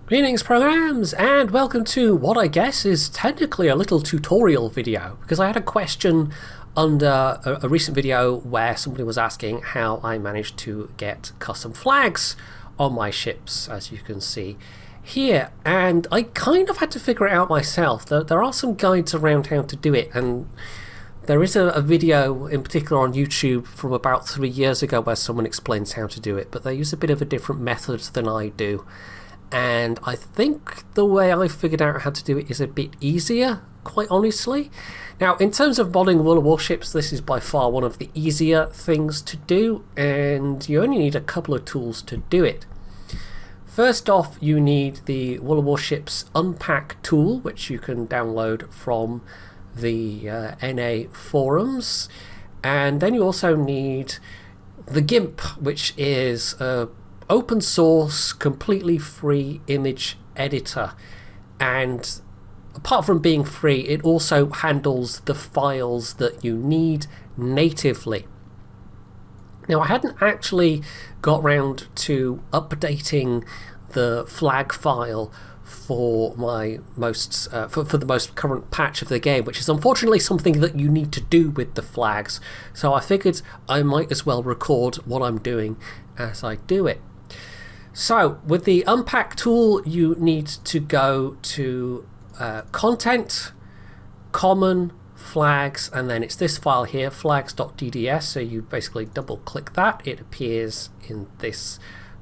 Greetings programs, and welcome to what I guess is technically a little tutorial video, because I had a question under a recent video where somebody was asking how I managed to get custom flags on my ships, as you can see here, and I kind of had to figure it out myself. There are some guides around how to do it, and there is a video in particular on YouTube from about 3 years ago where someone explains how to do it, but they use a bit of a different method than I do. And I think the way I figured out how to do it is a bit easier, quite honestly. Now, in terms of modding World of Warships, this is by far one of the easier things to do, and you only need a couple of tools to do it. First off, you need the World of Warships Unpack tool, which you can download from the NA forums. And then you also need the GIMP, which is open source, completely free image editor, and apart from being free, it also handles the files that you need natively. Now, I hadn't actually got round to updating the flag file for my for the most current patch of the game, which is unfortunately something that you need to do with the flags. So I figured I might as well record what I'm doing as I do it. So with the Unpack tool, you need to go to Content, Common, Flags, and then it's this file here, flags.dds. So you basically double click that. It appears in this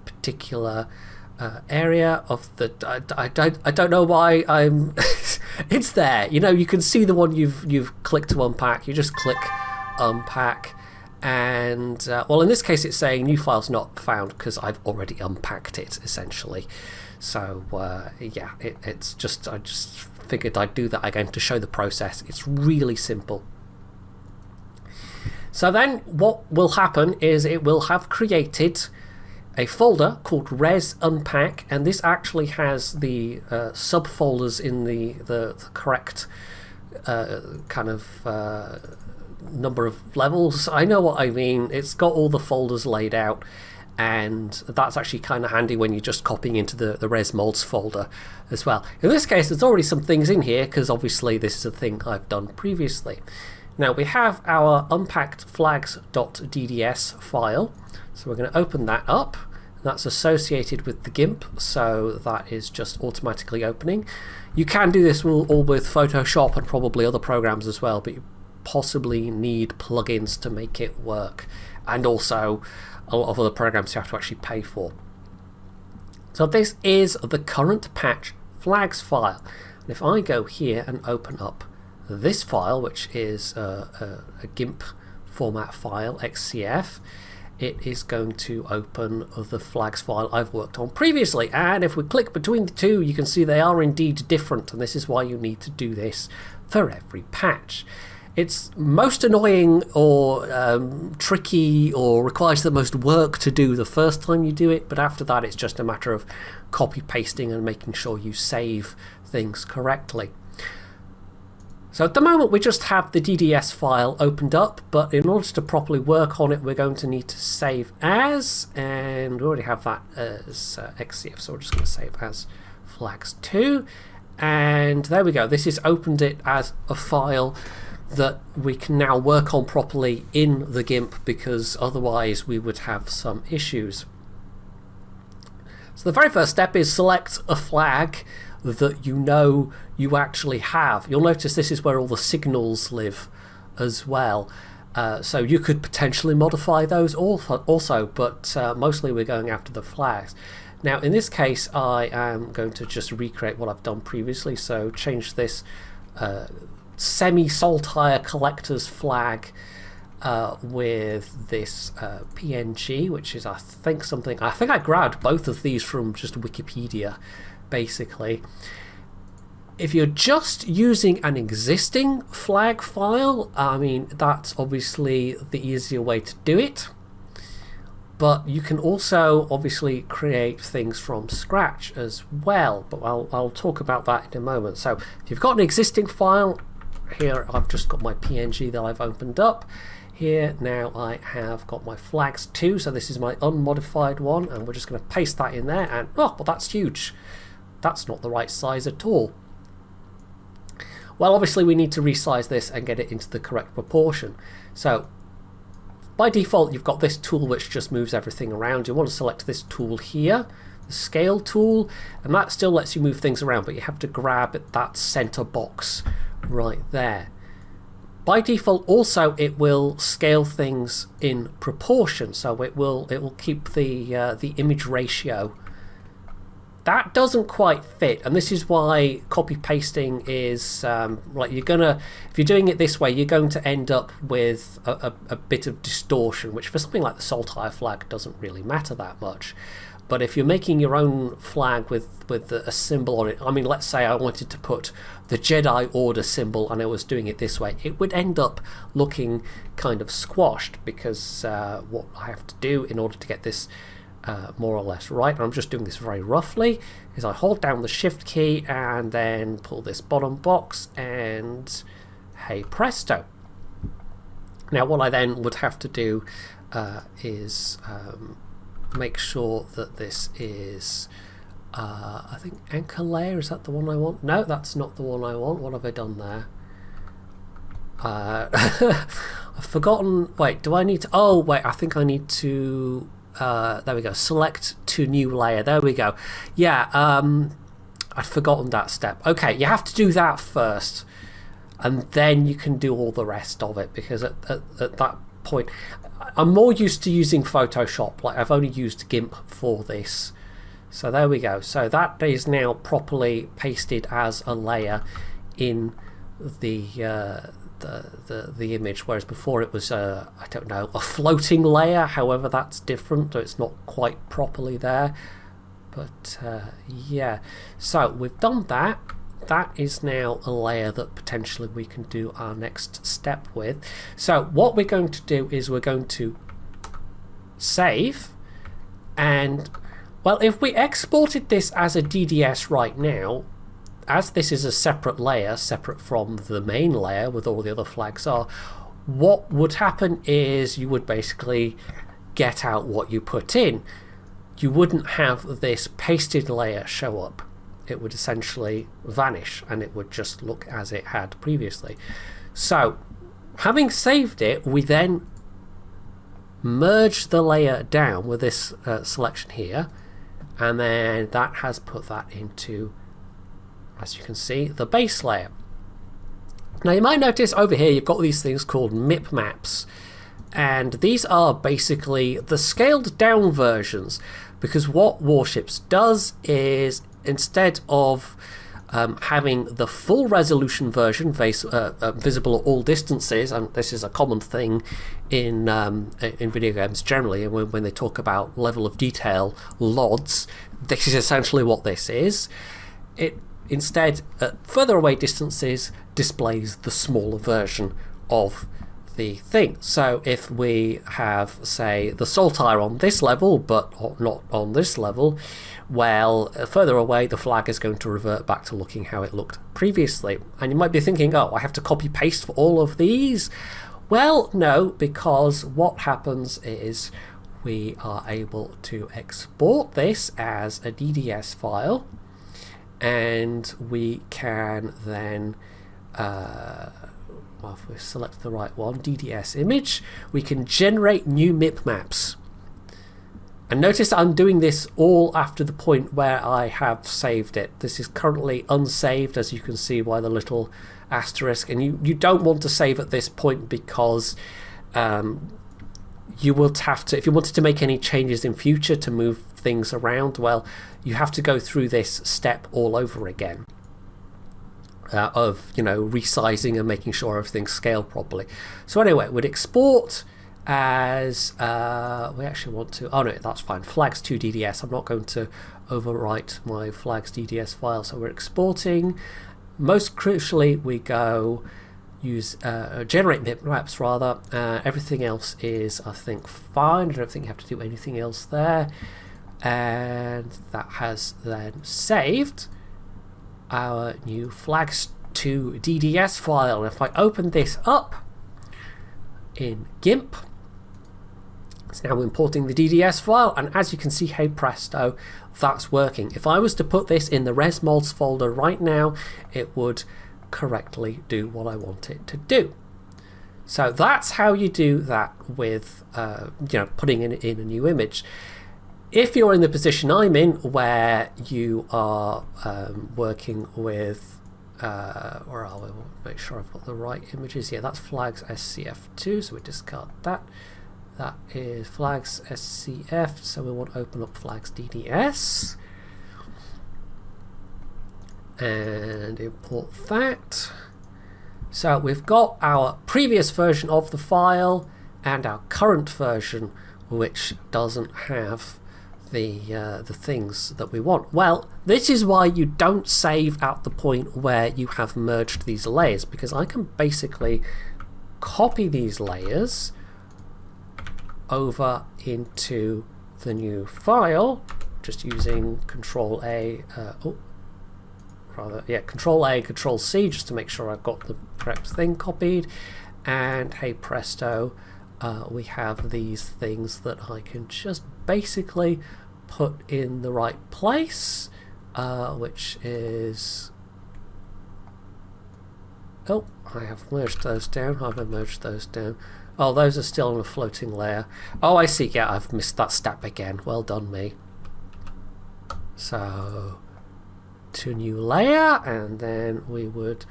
particular area of the... I don't know why I'm... It's there. You know, you can see the one you've clicked to unpack. You just click Unpack. And well, in this case it's saying new files not found because I've already unpacked it, essentially. So yeah, it's just, I just figured I'd do that again to show the process. It's really simple. So then what will happen is it will have created a folder called Res Unpack, and this actually has the subfolders in the correct kind of number of levels. I know what I mean. It's got all the folders laid out, and that's actually kind of handy when you're just copying into the res mods folder as well. In this case, there's already some things in here because obviously this is a thing I've done previously. Now we have our unpacked flags.dds file, so we're going to open that up. That's associated with the GIMP, so that is just automatically opening. You can do this all with Photoshop and probably other programs as well, but you possibly need plugins to make it work, and also a lot of other programs you have to actually pay for. So this is the current patch flags file, and if I go here and open up this file, which is a GIMP format file, XCF, it is going to open the flags file I've worked on previously, and if we click between the two you can see they are indeed different, and this is why you need to do this for every patch. It's most annoying or tricky or requires the most work to do the first time you do it, but after that it's just a matter of copy pasting and making sure you save things correctly. So at the moment we just have the DDS file opened up, but in order to properly work on it we're going to need to save as, and we already have that as XCF, so we're just going to save as flags2, and there we go. This has opened it as a file that we can now work on properly in the GIMP, because otherwise we would have some issues. So the very first step is select a flag that you know you actually have. You'll notice this is where all the signals live as well. So you could potentially modify those also, but mostly we're going after the flags. Now in this case I am going to just recreate what I've done previously, so change this semi-saltire collector's flag with this PNG, which is I think I grabbed both of these from just Wikipedia basically. If you're just using an existing flag file, I mean that's obviously the easier way to do it, but you can also obviously create things from scratch as well, but I'll talk about that in a moment. So if you've got an existing file, here I've just got my PNG that I've opened up. Here now I have got my flags2, so this is my unmodified one, and we're just going to paste that in there, and oh well, that's huge. that's not the right size at all. Well, obviously we need to resize this and get it into the correct proportion. So by default, you've got this tool which just moves everything around. You want to select this tool here, the scale tool, and that still lets you move things around, but you have to grab that center box right there. By default, also, it will scale things in proportion, so it will keep the image ratio. That doesn't quite fit, and this is why copy pasting is like if you're doing it this way, you're going to end up with a bit of distortion, which for something like the Saltire flag doesn't really matter that much. But if you're making your own flag with a symbol on it, I mean, let's say I wanted to put the Jedi Order symbol and I was doing it this way, it would end up looking kind of squashed, because what I have to do in order to get this more or less right, and I'm just doing this very roughly, is I hold down the shift key and then pull this bottom box, and hey presto. Now what I then would have to do is make sure that this is I think anchor layer, is that the one I want? No, that's not the one I want. What have I done there? I've forgotten. Wait, do I need to, oh wait, I think I need to there we go, select to new layer. There we go. Yeah, I'd forgotten that step. Okay, you have to do that first, and then you can do all the rest of it, because at that point, I'm more used to using Photoshop. Like, I've only used GIMP for this. So there we go. So that is now properly pasted as a layer in the image, whereas before it was I don't know, a floating layer. However, that's different, so it's not quite properly there. But yeah, so we've done that. That is now a layer that potentially we can do our next step with. So what we're going to do is we're going to save, and well, if we exported this as a DDS right now, as this is a separate layer, separate from the main layer with all the other flags are, what would happen is you would basically get out what you put in. You wouldn't have this pasted layer show up. It would essentially vanish, and it would just look as it had previously. So having saved it, we then merge the layer down with this selection here, and then that has put that into, as you can see, the base layer. Now you might notice over here you've got these things called MIP maps, and these are basically the scaled down versions, because what Warships does is, instead of having the full resolution version visible at all distances, and this is a common thing in video games generally, and when they talk about level of detail LODs, this is essentially what this is. It instead, at further away distances, displays the smaller version of the thing. So if we have, say, the Saltire on this level but not on this level, well, further away the flag is going to revert back to looking how it looked previously. And you might be thinking, oh, I have to copy paste for all of these. Well, no, because what happens is we are able to export this as a DDS file, and we can then well, if we select the right one, DDS image, we can generate new MIP maps. And notice I'm doing this all after the point where I have saved it. This is currently unsaved, as you can see by the little asterisk, and you don't want to save at this point, because you will have to, if you wanted to make any changes in future to move things around, well, you have to go through this step all over again. Of, you know, resizing and making sure everything's scaled properly. So anyway, we'd export as we actually want to, oh no, that's fine, flags to DDS. I'm not going to overwrite my flags DDS file, so we're exporting. Most crucially, we go use generate MIP maps rather. Everything else is, I think, fine. I don't think you have to do anything else there, and that has then saved our new flags to DDS file. And if I open this up in GIMP, It's now importing the DDS file, and as you can see, hey presto, that's working. If I was to put this in the res mods folder right now, it would correctly do what I want it to do. So that's how you do that with putting in a new image. If you're in the position I'm in, where you are working with where are we? We'll make sure I've got the right images. Yeah, that's flags SCF2, so we discard that. That is flags SCF, so we want to open up flags DDS and import that. So we've got our previous version of the file and our current version, which doesn't have the things that we want. Well, this is why you don't save at the point where you have merged these layers, because I can basically copy these layers over into the new file just using Control A, Control A, Control C, just to make sure I've got the correct thing copied, and hey presto, we have these things that I can just basically put in the right place, which is, oh, I have merged those down. Have I merged those down? Oh, those are still on a floating layer. Oh, I see. Yeah, I've missed that step again. Well done, me. So, to new layer, and then we would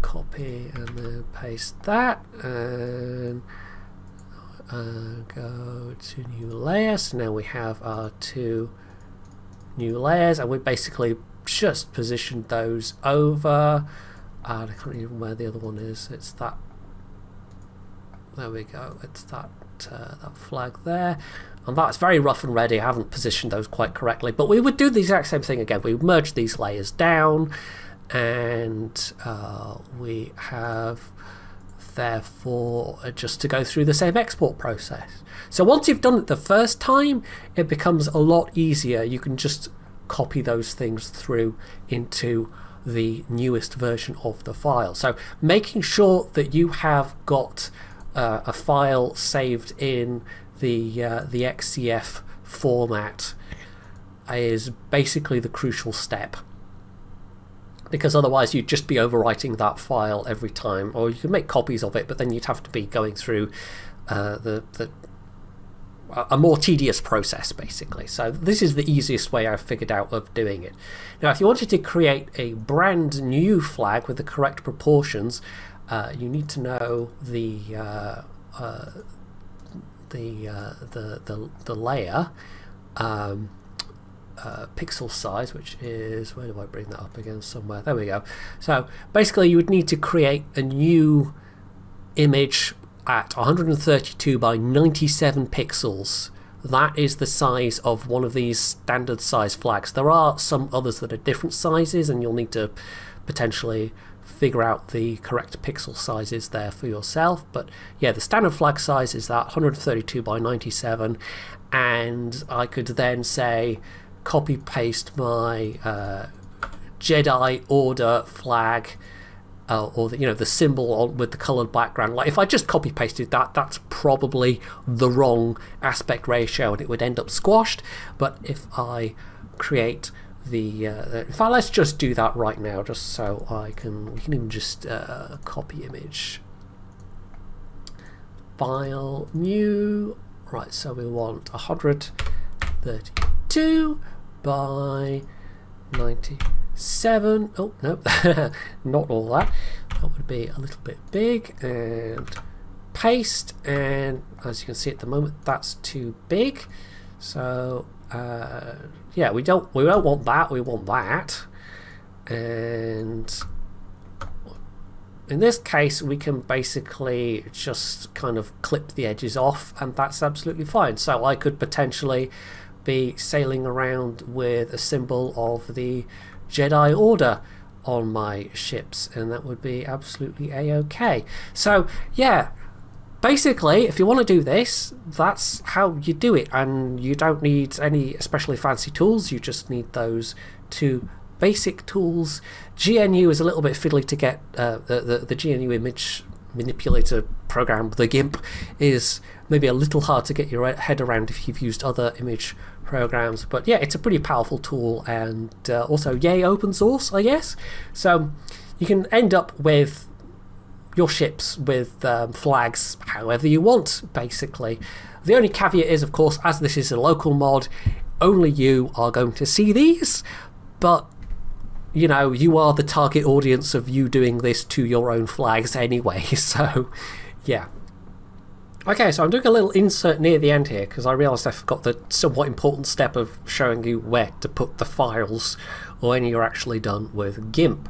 copy and then paste that, and go to new layer. So now we have our two new layers, and we basically just positioned those over. I can't even where the other one is. It's that. There we go. It's that that flag there, and that's very rough and ready. I haven't positioned those quite correctly, but we would do the exact same thing again. We would merge these layers down, and we have therefore just to go through the same export process. So once you've done it the first time, it becomes a lot easier. You can just copy those things through into the newest version of the file. So making sure that you have got a file saved in the XCF format is basically the crucial step, because otherwise you'd just be overwriting that file every time, or you could make copies of it, but then you'd have to be going through a more tedious process, basically. So this is the easiest way I've figured out of doing it. Now, if you wanted to create a brand new flag with the correct proportions, you need to know the layer pixel size, which is, where do I bring that up again? Somewhere. There we go. So basically, you would need to create a new image at 132 by 97 pixels. That is the size of one of these standard size flags. There are some others that are different sizes, and you'll need to potentially figure out the correct pixel sizes there for yourself. But yeah, the standard flag size is that 132 by 97, and I could then say copy paste my Jedi Order flag, or the symbol with the coloured background. Like if I just copy pasted that, that's probably the wrong aspect ratio and it would end up squashed. But if I create in fact, let's just do that right now, just so we can even just copy image, file, new. Right, so we want 132 by 97. Oh no, not all that. That would be a little bit big, and paste. And as you can see at the moment, that's too big. So yeah, we don't want that. We want that. And in this case, we can basically just kind of clip the edges off, and that's absolutely fine. So I could potentially be sailing around with a symbol of the Jedi Order on my ships, and that would be absolutely a-okay. So yeah, basically, if you want to do this, that's how you do it, and you don't need any especially fancy tools. You just need those two basic tools. GNU is a little bit fiddly to get the GNU image manipulator program, the GIMP, is maybe a little hard to get your head around if you've used other image programs. But yeah, it's a pretty powerful tool, and also yay open source, I guess. So you can end up with your ships with flags however you want, basically. The only caveat is, of course, as this is a local mod, only you are going to see these, but you know, you are the target audience of you doing this to your own flags anyway, so yeah. Okay, so I'm doing a little insert near the end here because I realised I forgot the somewhat important step of showing you where to put the files when you're actually done with GIMP.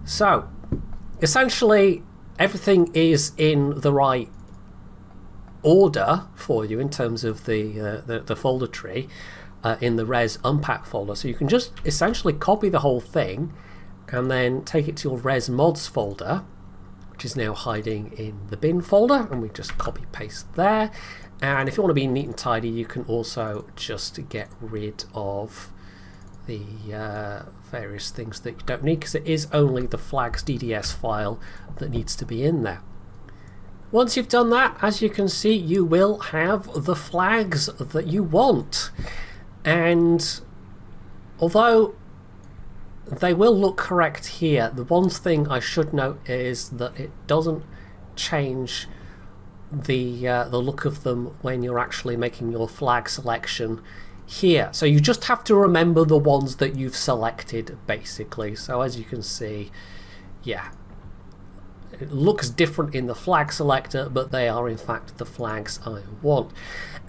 So, essentially, everything is in the right order for you in terms of the folder tree in the res unpack folder. So you can just essentially copy the whole thing and then take it to your res mods folder, which is now hiding in the bin folder, and we just copy paste there. And if you want to be neat and tidy, you can also just get rid of the various things that you don't need, because it is only the flags DDS file that needs to be in there. Once you've done that, as you can see, you will have the flags that you want. And although they will look correct here, the one thing I should note is that it doesn't change the look of them when you're actually making your flag selection here. So you just have to remember the ones that you've selected, basically. So as you can see, yeah, it looks different in the flag selector, but they are in fact the flags I want.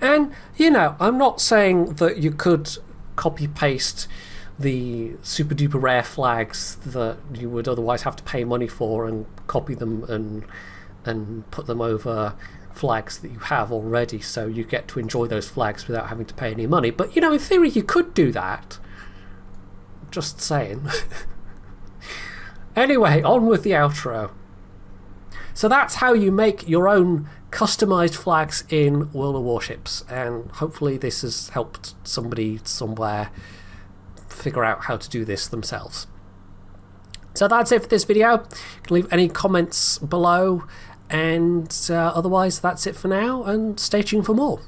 And you know, I'm not saying that you could copy paste the super duper rare flags that you would otherwise have to pay money for and copy them and put them over flags that you have already, so you get to enjoy those flags without having to pay any money. But you know, in theory you could do that. Just saying. Anyway, on with the outro. So that's how you make your own customized flags in World of Warships, and hopefully this has helped somebody somewhere figure out how to do this themselves. So that's it for this video. You can leave any comments below, and otherwise that's it for now, and stay tuned for more.